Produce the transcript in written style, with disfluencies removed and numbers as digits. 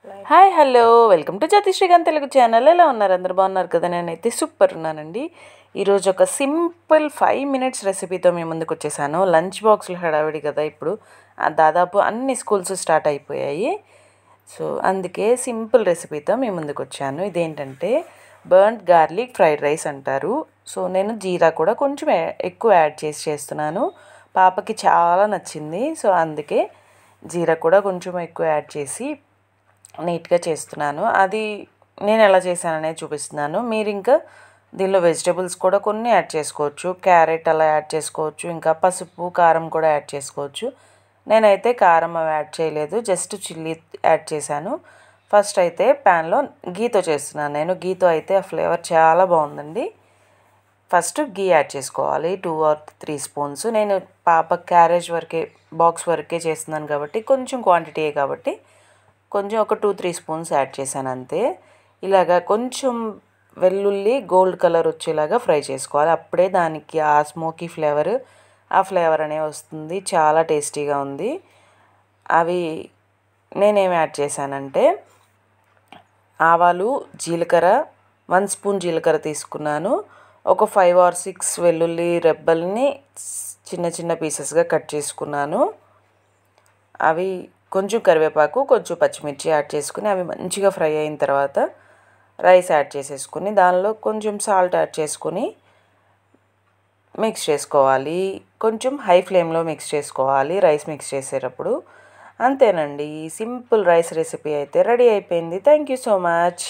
Hi hello welcome to Jyothi Srikanth Telugu channel. ఎలా ఉన్నారు? అందరు బాగున్నారు కదా? నేనైతే సూపర్ ఉన్నానండి. ఈరోజు ఒక సింపుల్ 5 మినిట్స్ రెసిపీతో మేము ముందుకు వచ్చేసాను. లంచ్ బాక్స్లు హడావిడి కదా ఇప్పుడు, దాదాపు అన్ని స్కూల్స్ స్టార్ట్ అయిపోయాయి. సో అందుకే సింపుల్ రెసిపీతో మేము ముందుకు వచ్చాను. ఇదేంటంటే బర్న్డ్ గార్లిక్ ఫ్రైడ్ రైస్ అంటారు. సో నేను జీరా కూడా కొంచెం ఎక్కువ యాడ్ చేసి చేస్తున్నాను. పాపకి చాలా నచ్చింది. సో అందుకే జీరా కూడా కొంచెం ఎక్కువ యాడ్ చేసి నీట్గా చేస్తున్నాను. అది నేను ఎలా చేశాననేది చూపిస్తున్నాను. మీరు ఇంకా దీనిలో వెజిటేబుల్స్ కూడా కొన్ని యాడ్ చేసుకోవచ్చు. క్యారెట్ అలా యాడ్ చేసుకోవచ్చు. ఇంకా పసుపు కారం కూడా యాడ్ చేసుకోవచ్చు. నేనైతే కారం అవి యాడ్ చేయలేదు, జస్ట్ చిల్లీ యాడ్ చేశాను. ఫస్ట్ అయితే ప్యాన్లో గీతో చేస్తున్నాను. నేను గీతో అయితే ఆ ఫ్లేవర్ చాలా బాగుందండి. ఫస్ట్ గీ యాడ్ చేసుకోవాలి, 2 or 3 స్పూన్స్. నేను పాప క్యారేజ్ వరకే, బాక్స్ వరకే చేస్తున్నాను కాబట్టి కొంచెం క్వాంటిటీయే కాబట్టి కొంచెం ఒక 2-3 స్పూన్స్ యాడ్ చేశాను అంతే. ఇలాగా కొంచెం వెల్లుల్లి గోల్డ్ కలర్ వచ్చేలాగా ఫ్రై చేసుకోవాలి. అప్పుడే దానికి ఆ స్మోకీ ఫ్లేవర్ అనేది వస్తుంది. చాలా టేస్టీగా ఉంది. అవి నేనేమి యాడ్ చేశానంటే ఆవాలు, జీలకర్ర, 1 స్పూన్ జీలకర్ర తీసుకున్నాను. ఒక 5 or 6 వెల్లుల్లి రెబ్బల్ని చిన్న చిన్న పీసెస్గా కట్ చేసుకున్నాను. అవి కొంచెం కరివేపాకు, కొంచెం పచ్చిమిర్చి యాడ్ చేసుకుని అవి మంచిగా ఫ్రై అయిన తర్వాత రైస్ యాడ్ చేసేసుకుని దానిలో కొంచెం సాల్ట్ యాడ్ చేసుకుని మిక్స్ చేసుకోవాలి. కొంచెం హై ఫ్లేమ్లో మిక్స్ చేసుకోవాలి రైస్ మిక్స్ చేసేటప్పుడు. అంతేనండి, సింపుల్ రైస్ రెసిపీ అయితే రెడీ అయిపోయింది. Thank you so much.